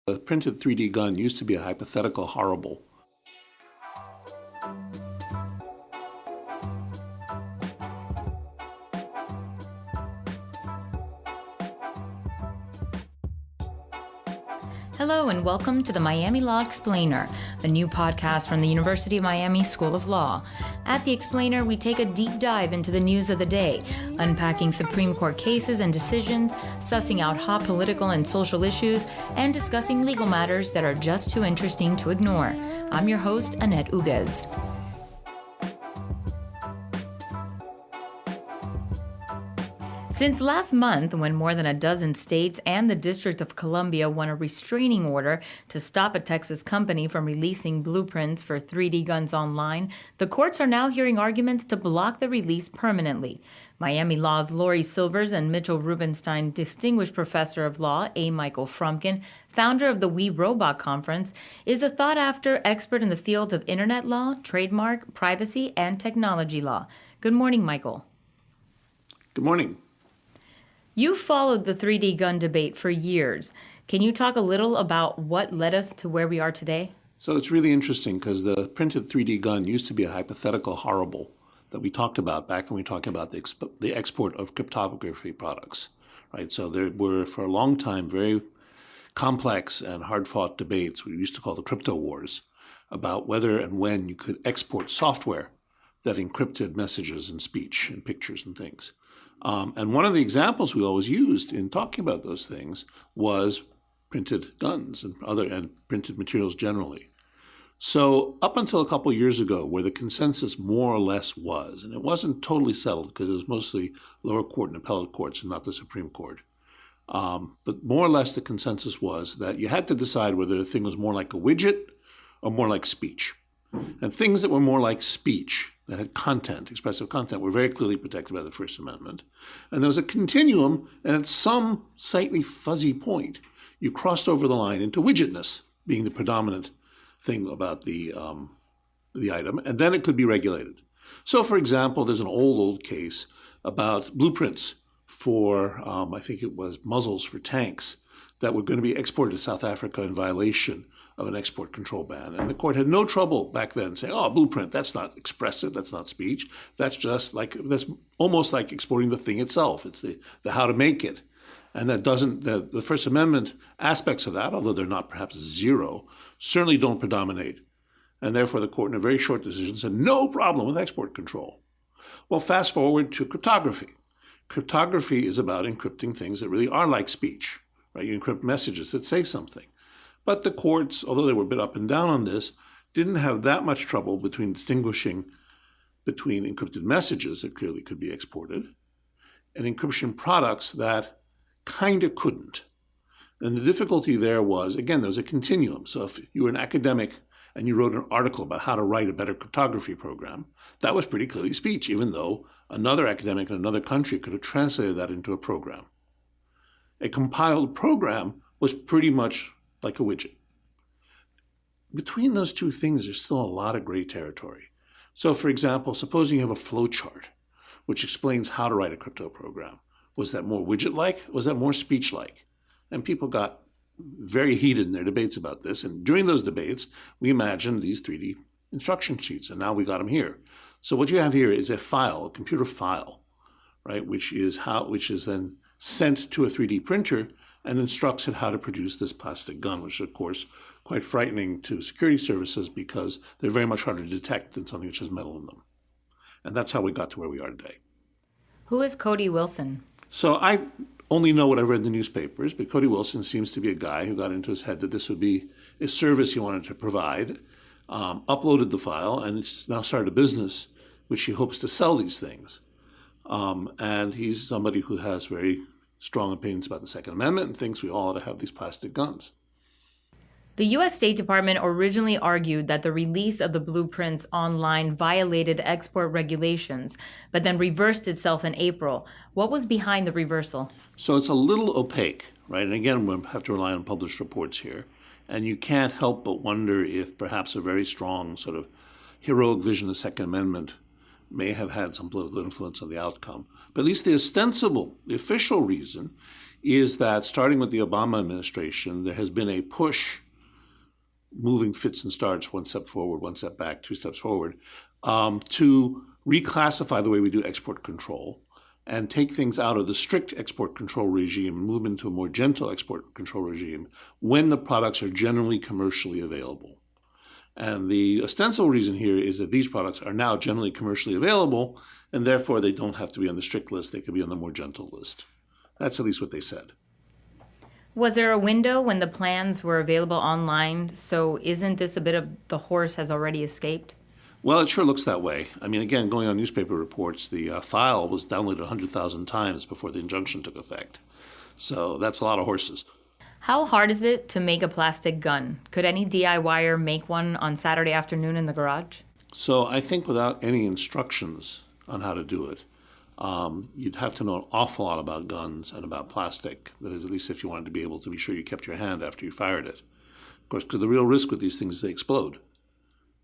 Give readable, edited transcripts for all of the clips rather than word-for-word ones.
A printed 3D gun used to be a hypothetical horrible. Hello and welcome to the Miami Law Explainer, a new podcast from the University of Miami School of Law. At The Explainer, we take a deep dive into the news of the day, unpacking Supreme Court cases and decisions, sussing out hot political and social issues, and discussing legal matters that are just too interesting to ignore. I'm your host, Annette Uguez. Since last month, when more than a dozen states and the District of Columbia won a restraining order to stop a Texas company from releasing blueprints for 3D guns online, the courts are now hearing arguments to block the release permanently. Miami Law's Lori Silvers and Mitchell Rubenstein Distinguished Professor of Law A. Michael Froomkin, founder of the We Robot Conference, is a sought-after expert in the fields of internet law, trademark, privacy, and technology law. Good morning, Michael. Good morning. You followed the 3D gun debate for years. Can you talk a little about what led us to where we are today? So it's really interesting because the printed 3D gun used to be a hypothetical horrible that we talked about back when we talked about the export of cryptography products, right? So there were, for a long time, very complex and hard-fought debates, we used to call the crypto wars, about whether and when you could export software that encrypted messages and speech and pictures and things. And one of the examples we always used in talking about those things was printed guns and printed materials generally. So up until a couple of years ago, where the consensus more or less was, and it wasn't totally settled because it was mostly lower court and appellate courts and not the Supreme Court, but more or less the consensus was that you had to decide whether the thing was more like a widget or more like speech. And things that were more like speech, that had content, expressive content, were very clearly protected by the First Amendment. And there was a continuum, and at some slightly fuzzy point, you crossed over the line into widgetness, being the predominant thing about the item, and then it could be regulated. So, for example, there's an old case about blueprints for, I think it was muzzles for tanks, that were going to be exported to South Africa in violation of an export control ban. And the court had no trouble back then saying, oh, blueprint, that's not expressive, that's not speech. That's almost like exporting the thing itself. It's the how to make it. And that doesn't, the First Amendment aspects of that, although they're not perhaps zero, certainly don't predominate. And therefore the court in a very short decision said, no problem with export control. Well, fast forward to cryptography. Cryptography is about encrypting things that really are like speech, right? You encrypt messages that say something. But the courts, although they were a bit up and down on this, didn't have that much trouble distinguishing between encrypted messages that clearly could be exported and encryption products that kind of couldn't. And the difficulty there was, again, there was a continuum. So if you were an academic and you wrote an article about how to write a better cryptography program, that was pretty clearly speech, even though another academic in another country could have translated that into a program. A compiled program was pretty much like a widget. Between those two things, there's still a lot of gray territory. So for example, supposing you have a flow chart which explains how to write a crypto program. Was that more widget-like? Was that more speech-like? And people got very heated in their debates about this. And during those debates, we imagined these 3D instruction sheets, and now we got them here. So what you have here is a file, a computer file, right, which is then sent to a 3D printer and instructs it how to produce this plastic gun, which is, of course, quite frightening to security services because they're very much harder to detect than something which has metal in them. And that's how we got to where we are today. Who is Cody Wilson? So I only know what I've read in the newspapers, but Cody Wilson seems to be a guy who got into his head that this would be a service he wanted to provide, uploaded the file, and it's now started a business which he hopes to sell these things. And he's somebody who has very strong opinions about the Second Amendment and thinks we all ought to have these plastic guns. The U.S. State Department originally argued that the release of the blueprints online violated export regulations, but then reversed itself in April. What was behind the reversal? So it's a little opaque, right? And again, we'll have to rely on published reports here. And you can't help but wonder if perhaps a very strong sort of heroic vision of the Second Amendment may have had some political influence on the outcome. But at least the official reason is that starting with the Obama administration, there has been a push, moving fits and starts, one step forward, one step back, two steps forward, to reclassify the way we do export control and take things out of the strict export control regime and move into a more gentle export control regime when the products are generally commercially available. And the ostensible reason here is that these products are now generally commercially available, and therefore they don't have to be on the strict list. They could be on the more gentle list. That's at least what they said. Was there a window when the plans were available online? So isn't this a bit of the horse has already escaped? Well, it sure looks that way. I mean, again, going on newspaper reports, the file was downloaded 100,000 times before the injunction took effect. So that's a lot of horses. How hard is it to make a plastic gun? Could any DIYer make one on Saturday afternoon in the garage? So I think without any instructions on how to do it, you'd have to know an awful lot about guns and about plastic. That is, at least if you wanted to be able to be sure you kept your hand after you fired it. Of course, because the real risk with these things is they explode,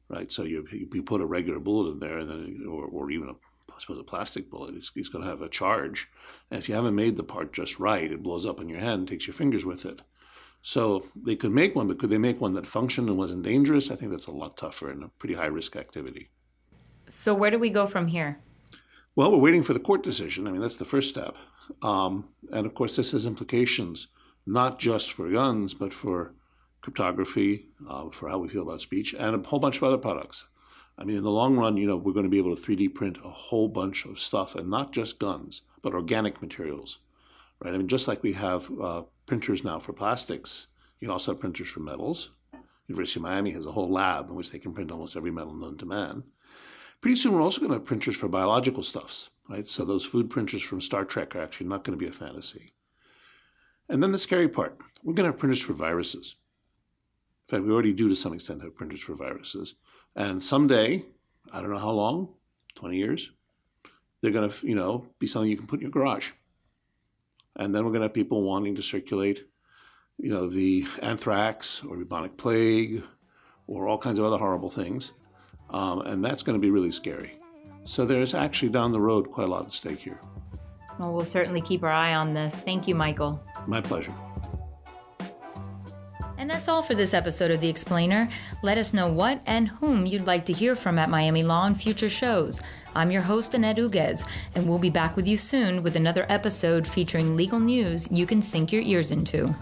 right? So you put a regular bullet in there, and then, or even I suppose a plastic bullet, it's going to have a charge. And if you haven't made the part just right, it blows up in your hand and takes your fingers with it. So they could make one, but could they make one that functioned and wasn't dangerous? I think that's a lot tougher and a pretty high-risk activity. So where do we go from here? Well, we're waiting for the court decision. I mean, that's the first step. And of course, this has implications not just for guns, but for cryptography, for how we feel about speech, and a whole bunch of other products. I mean, in the long run, we're going to be able to 3D print a whole bunch of stuff, and not just guns, but organic materials, right? I mean, just like we have printers now for plastics, you can also have printers for metals. University of Miami has a whole lab in which they can print almost every metal known to man. Pretty soon, we're also going to have printers for biological stuffs, right? So those food printers from Star Trek are actually not going to be a fantasy. And then the scary part, we're going to have printers for viruses. In fact, we already do to some extent have printers for viruses. And someday, I don't know how long, 20 years, they're going to, be something you can put in your garage. And then we're going to have people wanting to circulate, the anthrax or bubonic plague or all kinds of other horrible things. And that's going to be really scary. So there's actually down the road quite a lot at stake here. Well, we'll certainly keep our eye on this. Thank you, Michael. My pleasure. And that's all for this episode of The Explainer. Let us know what and whom you'd like to hear from at Miami Law in future shows. I'm your host, Annette Uguez, and we'll be back with you soon with another episode featuring legal news you can sink your ears into.